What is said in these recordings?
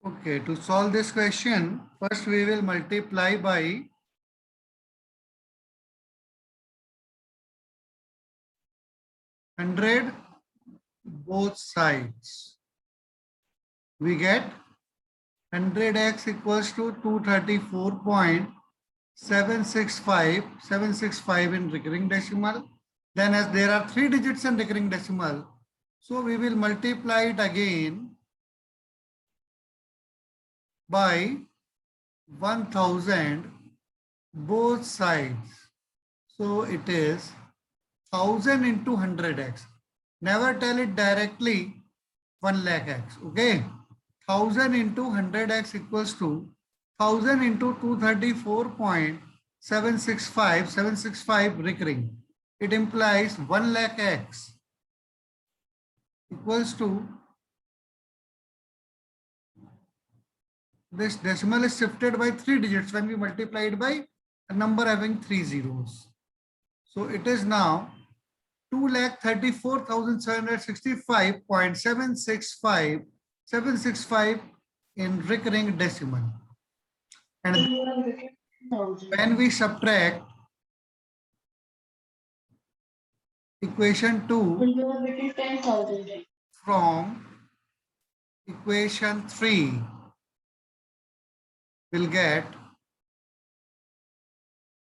Okay, to solve this question, first we will multiply by 100 both sides. We get 100x equals to 234.765 in recurring decimal. Then as there are 3 digits in recurring decimal, so we will multiply it again by 1000 both sides. So it is 1000 into 100x. Never tell it directly 1 lakh x. Okay. 1000 into 100x equals to 1000 into 234.765 recurring. It implies 1 lakh x equals to, this decimal is shifted by 3 digits when we multiply it by a number having 3 zeros. So it is now 2,34,765.765 in recurring decimal. And when we subtract equation 2 from equation 3, we'll get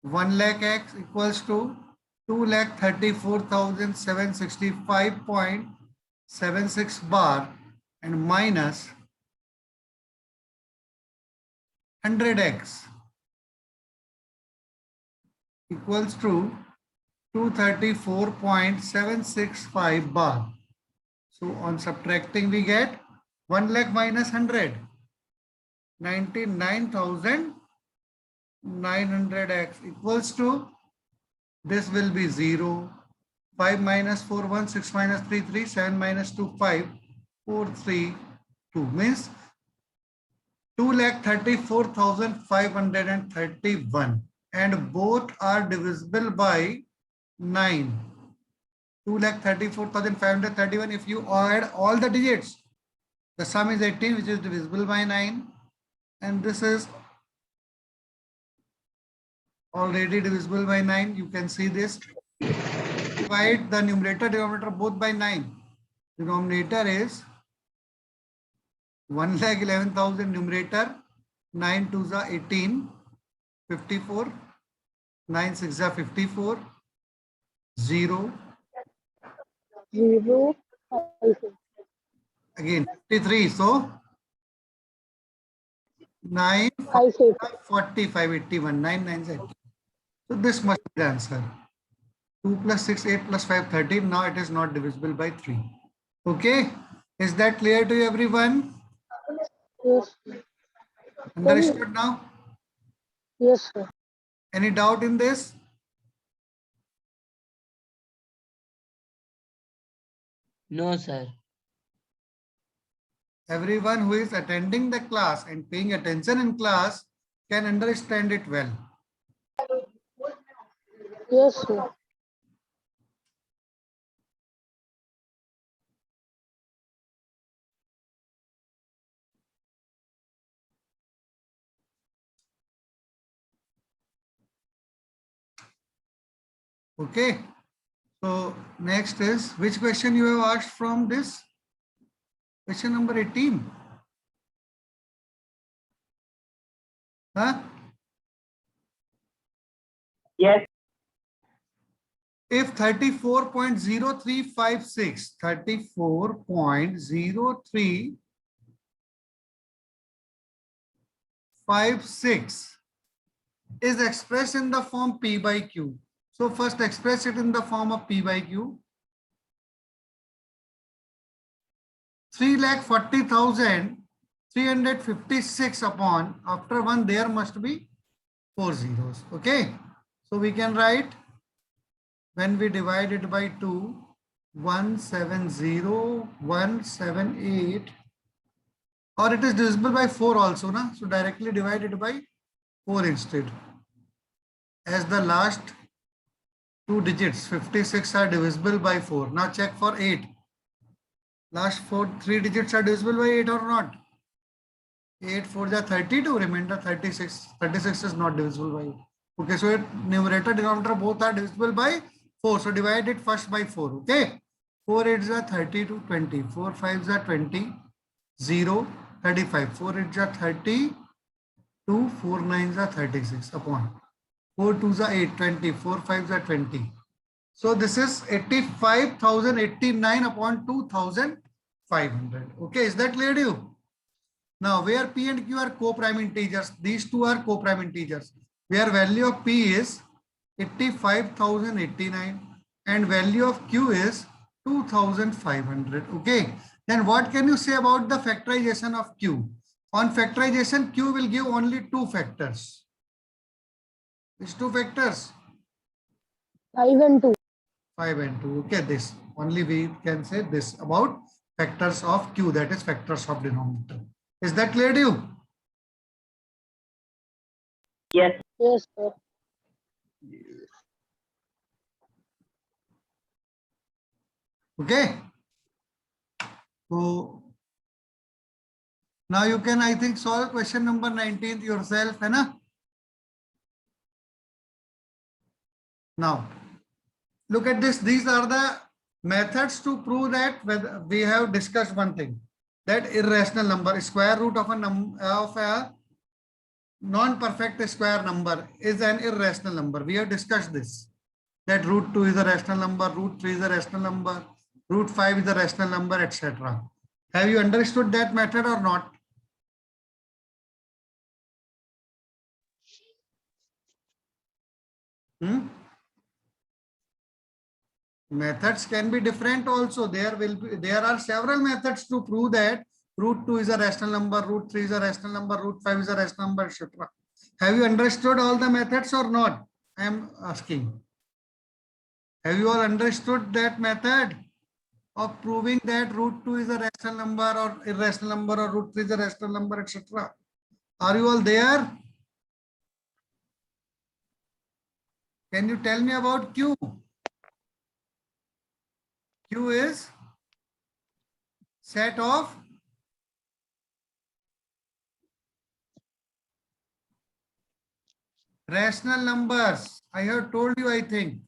1 lakh x equals to 2,34,765.76 bar and minus 100x equals to 234.765 bar. So on subtracting we get 1 lakh minus 100, 99,900x equals to, this will be 0. 5 minus 4, 1, 6 minus 3, 3, 7 minus 2, 5, 4, 3, 2 means 2,34,531 and both are divisible by 9. 2,34,531. If you add all the digits, the sum is 18, which is divisible by 9, and this is already divisible by 9. You can see this. Divide the numerator denominator both by 9. Denominator is 1,11,000 numerator, 9 2s are 18, 54, 9 6s are 54, 0, 0, again 53, so 9 5, 6. 45, 81, 9 9 80. So this must be the answer. 2 plus 6, 8 plus 5, 13. Now it is not divisible by 3. Okay, is that clear to everyone? Yes. Understood now? Yes, sir. Any doubt in this? No, sir. Everyone who is attending the class and paying attention in class can understand it well. Yes, sir. Okay. So next is, which question you have asked from this? Question number 18. Huh? Yes. If 34.0356 is expressed in the form P by Q. So first express it in the form of P by Q. 3,40,356 upon, after 1 there must be 4 zeros. Okay. So we can write, when we divide it by 2, 170,178, or it is divisible by 4 also, na? So directly divide it by 4 instead. As the last 2 digits 56 are divisible by 4. Now check for 8. Last 3 digits are divisible by 8 or not? 8 4 is 32, remainder 36. 36 is not divisible by 8. Okay, so numerator denominator both are divisible by 4. So divide it first by 4. Okay, 4 8 is 32, 20. 4 5 is 20, 0, 35. 4 8 is 30, 2, 4 9 is 36 upon 4 2 is 8, 20. 4 5 is 20. So this is 85,089 upon 2,500. Okay, is that clear to you? Now, where P and Q are co-prime integers, these two are co-prime integers, where value of P is 85,089 and value of Q is 2,500. Okay, then what can you say about the factorization of Q? On factorization, Q will give only two factors. Which two factors? 5 and 2. 5 and 2. Okay, this only we can say this about factors of Q, that is factors of denominator. Is that clear to you? Yes. Yes, sir. Okay. So now you can, I think, solve question number 19 yourself, है ना? Now, look at this. These are the methods to prove that whether we have discussed one thing, that irrational number, square root of a non-perfect square number is an irrational number. We have discussed this, that root 2 is a rational number, root 3 is a rational number, root 5 is a rational number, etc. Have you understood that method or not? Methods can be different also. There are several methods to prove that root 2 is a rational number, root 3 is a rational number, root 5 is a rational number, etc. Have you understood all the methods or not? I am asking. Have you all understood that method of proving that root 2 is a rational number or irrational number, or root 3 is a rational number, etc.? Are you all there? Can you tell me about Q? Q is set of rational numbers. I have told you, I think.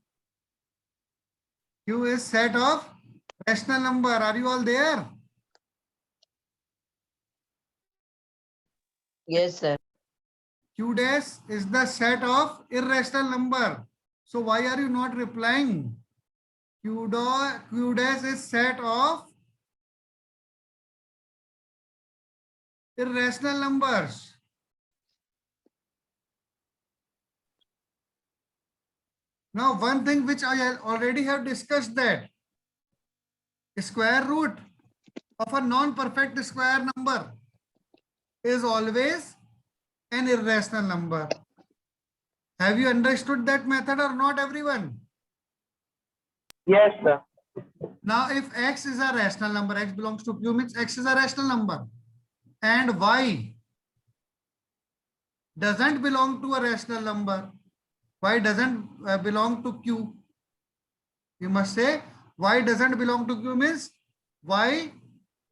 Q is set of rational number. Are you all there? Yes, sir. Q dash is the set of irrational number. So why are you not replying? Q dash is set of irrational numbers. Now, one thing which I already have discussed, that square root of a non-perfect square number is always an irrational number. Have you understood that method or not, everyone? Yes, sir. Now, if x is a rational number, x belongs to Q means x is a rational number, and y doesn't belong to a rational number, y doesn't belong to Q. You must say y doesn't belong to Q means y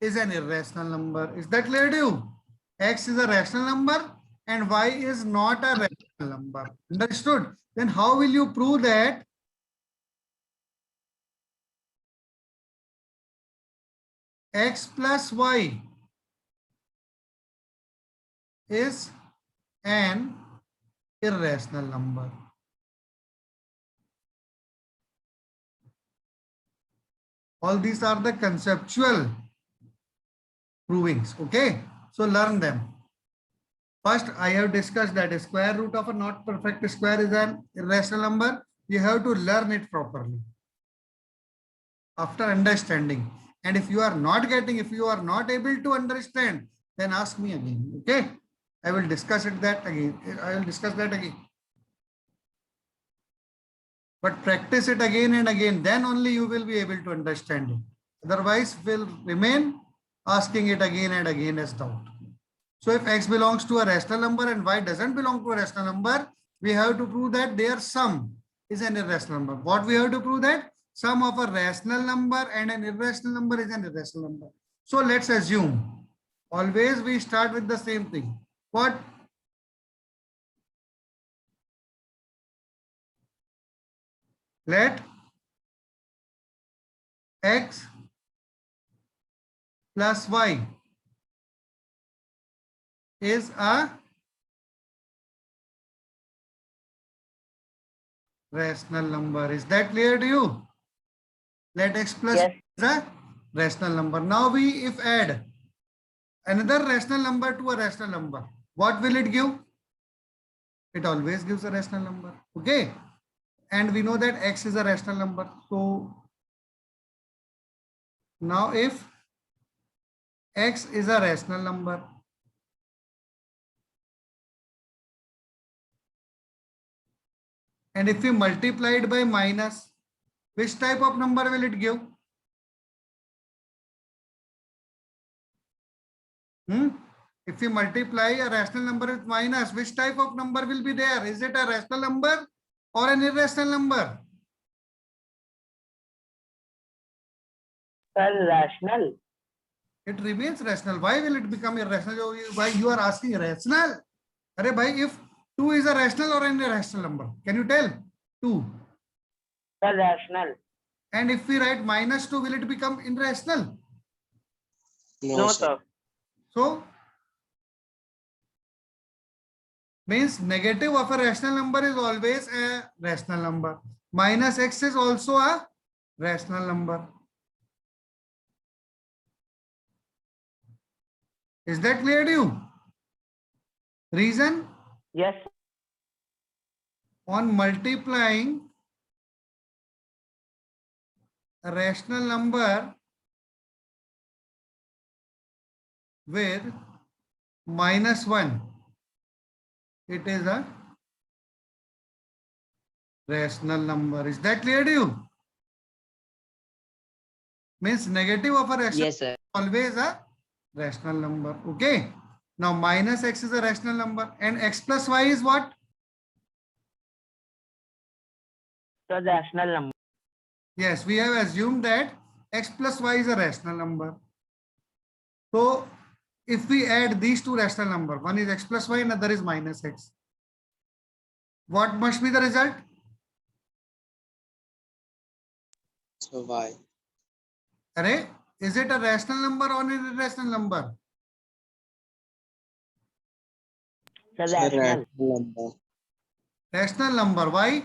is an irrational number. Is that clear to you? X is a rational number and y is not a rational number. Understood? Then how will you prove that x plus y is an irrational number? All these are the conceptual provings. Okay, so learn them. First, I have discussed that a square root of a not perfect square is an irrational number. You have to learn it properly after understanding. And if you are not getting, if you are not able to understand, then ask me again. Okay, I will discuss that again. But practice it again and again, then only you will be able to understand it. Otherwise, will remain asking it again and again as doubt. So if x belongs to a rational number and y doesn't belong to a rational number, we have to prove that their sum is an irrational number. What we have to prove? That sum of a rational number and an irrational number is an irrational number. So let's assume Always we start with the same thing. What? Let x plus y is a rational number. Is that clear to you? Let x plus Yes. is a rational number. Now we if add another rational number to a rational number, what will it give? It always gives a rational number. Okay. And we know that x is a rational number. So now if x is a rational number, and if we multiply it by minus, which type of number will it give? If we multiply a rational number with minus, which type of number will be there? Is it a rational number or an irrational number? Sir, rational. It remains rational. Why will it become irrational? Why you are asking rational? Arey bhai, if 2 is a rational or an irrational number, can you tell? 2. Sir, rational. And if we write minus 2, will it become irrational? No, sir. So, means negative of a rational number is always a rational number. Minus x is also a rational number. Is that clear to you? Reason? Yes. On multiplying a rational number with minus 1, it is a rational number. Is that clear to you? Means negative of a rational Yes, sir. always a rational number. Okay. Now minus x is a rational number and x plus y is what? Sir, rational number. Yes, we have assumed that x plus y is a rational number. So if we add these two rational numbers, one is x plus y, another is minus x, what must be the result? So why? Array, is it a rational number or an irrational number? Sir, Sir, rational. rational number. Rational number. Why?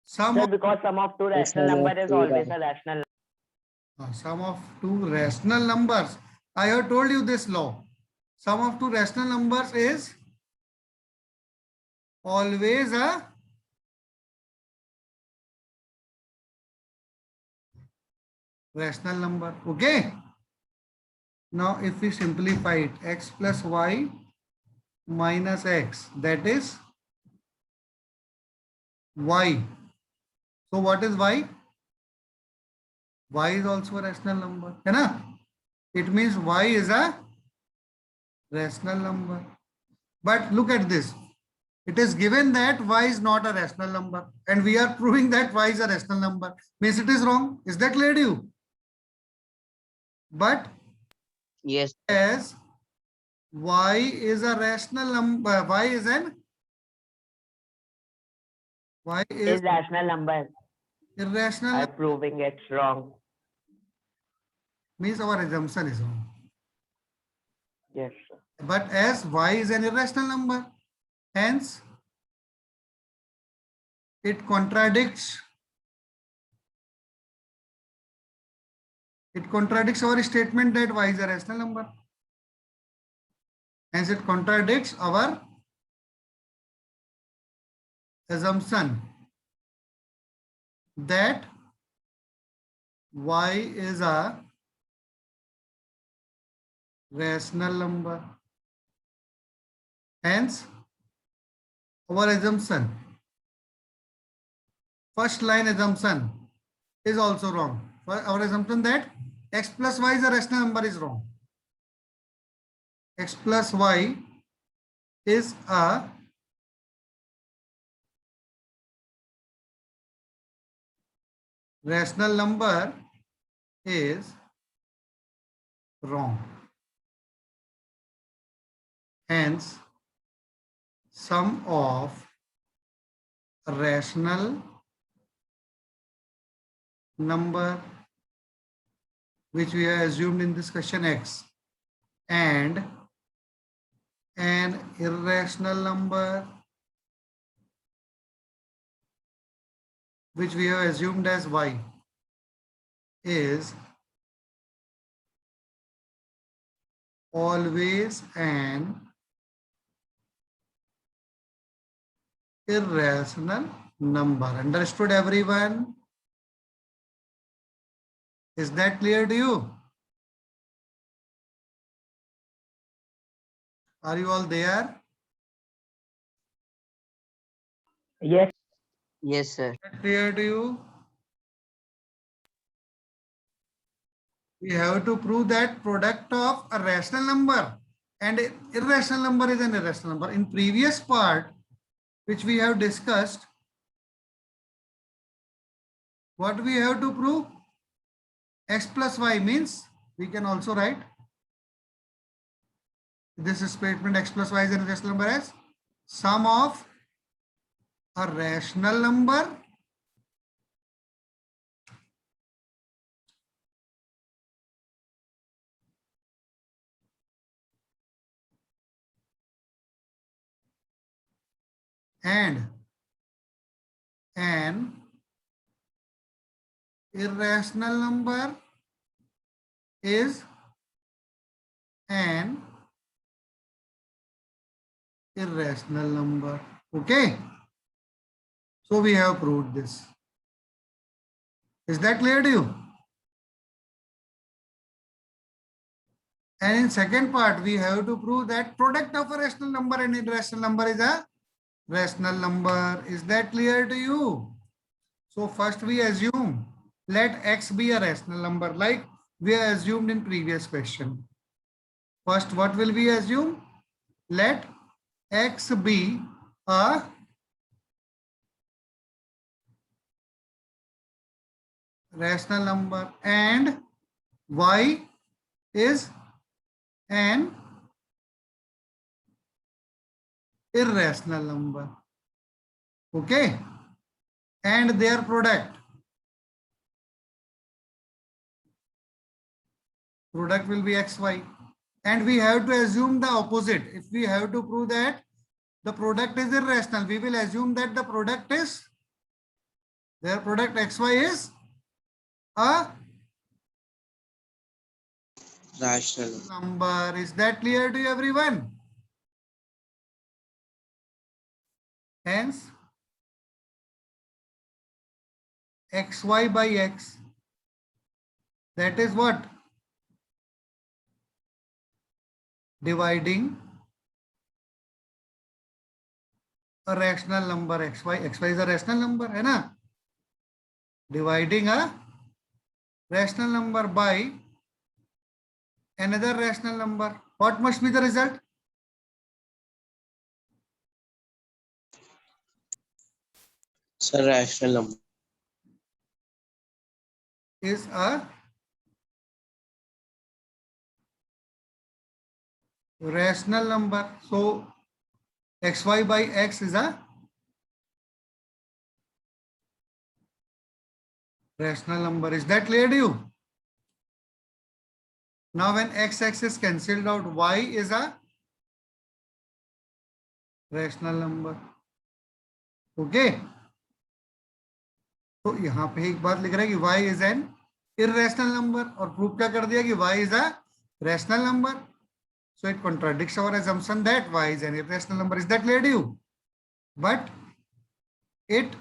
Sum Sir, of, because sum of two rational sum of number is two always a rational. sum of two rational numbers. I have told you this law. Sum of two rational numbers is always a rational number. Okay. Now if we simplify it, x plus y minus x, that is y. So what is y? Y is also a rational number. है ना? It means y is a rational number. But look at this. It is given that y is not a rational number and we are proving that y is a rational number. Means it is wrong. Is that clear to you? But Yes. as y is a rational number, y is Rational number. irrational I'm number, proving it's wrong. means our assumption is wrong. Yes, sir. But as y is an irrational number, hence it contradicts our statement that y is a rational number. Hence it contradicts our assumption that y is a rational number. Hence our assumption, first line assumption, is also wrong. Our assumption that x plus y is a rational number is wrong. X plus y is a rational number is wrong. Hence, sum of a rational number which we have assumed in this question x and an irrational number which we have assumed as y is always an irrational number. Understood, everyone? Is that clear to you? Are you all there? Yes. Yes, sir. Is that clear to you? We have to prove that product of a rational number and an irrational number is an irrational number. In previous part, which we have discussed, what we have to prove? X plus y means we can also write this statement x plus y is an irrational number as sum of a rational number and an irrational number is an irrational number. Okay. So we have proved this. Is that clear to you? And in second part, we have to prove that product of a rational number and irrational number is a rational number. Is that clear to you? So first we assume let x be a rational number like we assumed in previous question. First, what will we assume? Let x be a rational number and y is an irrational number. Okay. And their product will be xy. And we have to assume the opposite. If we have to prove that the product is irrational, we will assume that the product is, their product xy is a Rational. number. Is that clear to everyone? Hence, xy by x, that is what? Dividing a rational number xy. Xy is a rational number, है ना? Dividing a rational number by another rational number. What must be the result? Sir, rational number. Is a rational number. So xy by x is a rational number. Is that clear to you? Now when x is cancelled out, y is a rational number. Okay. तो यहाँ पे एक बात लिख रहा है कि y is an irrational number और प्रूफ क्या कर दिया कि y is a rational number. So it contradicts our assumption that y is an irrational number. Is that clear to you? But it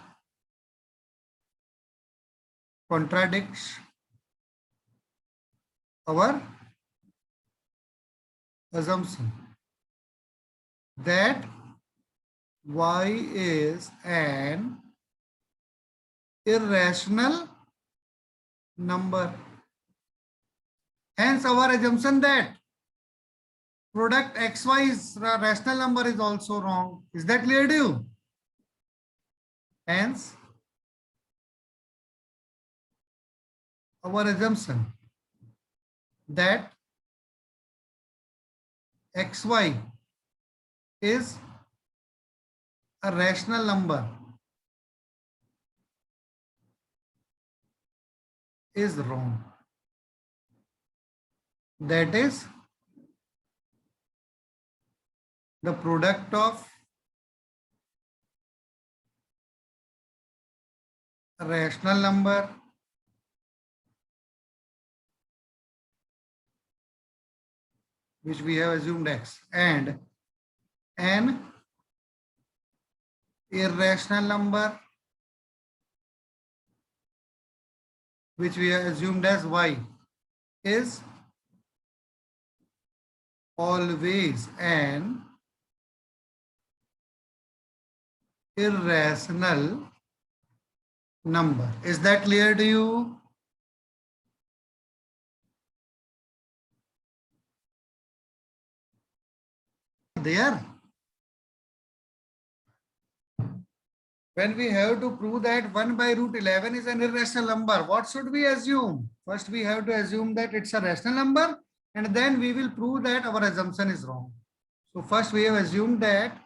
contradicts our assumption that y is an irrational number. Hence our assumption that product xy is a rational number is also wrong. Is that clear to you? Hence our assumption that xy is a rational number is wrong. That is the product of a rational number which we have assumed x and an irrational number which we have assumed as y is always an irrational number. Is that clear to you? There. When we have to prove that 1 by root 11 is an irrational number, what should we assume? First, we have to assume that it's a rational number, and then we will prove that our assumption is wrong. So first we have assumed that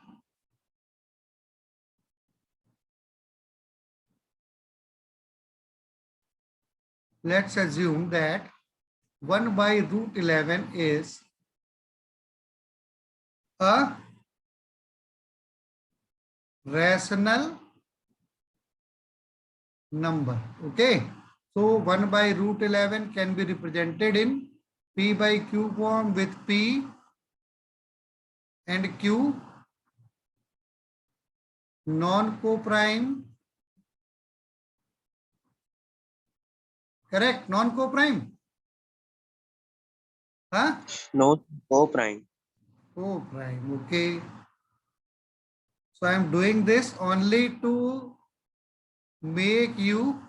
let's assume that 1 by root 11 is a rational number. Okay. So 1 by root 11 can be represented in P by Q form with P and Q non-coprime. Correct? Non-coprime. Huh? No, co-prime. Co-prime. Okay. So I am doing this only to make you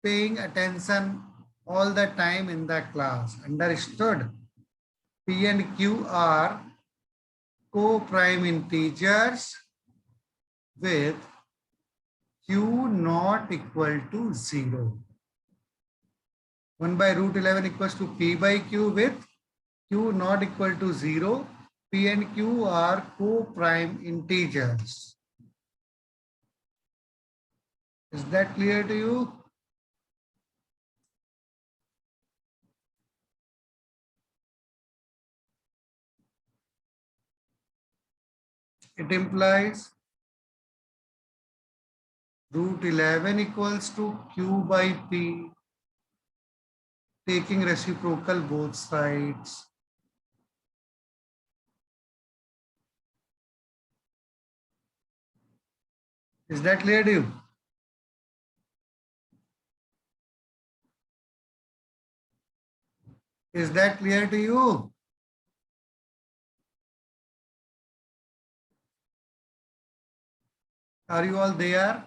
paying attention all the time in the class. Understood? P and Q are co-prime integers with Q not equal to 0. 1 by root 11 equals to P by Q with Q not equal to 0. P and Q are co-prime integers. Is that clear to you? It implies root 11 equals to Q by P, taking reciprocal both sides. Is that clear to you? Is that clear to you? Are you all there?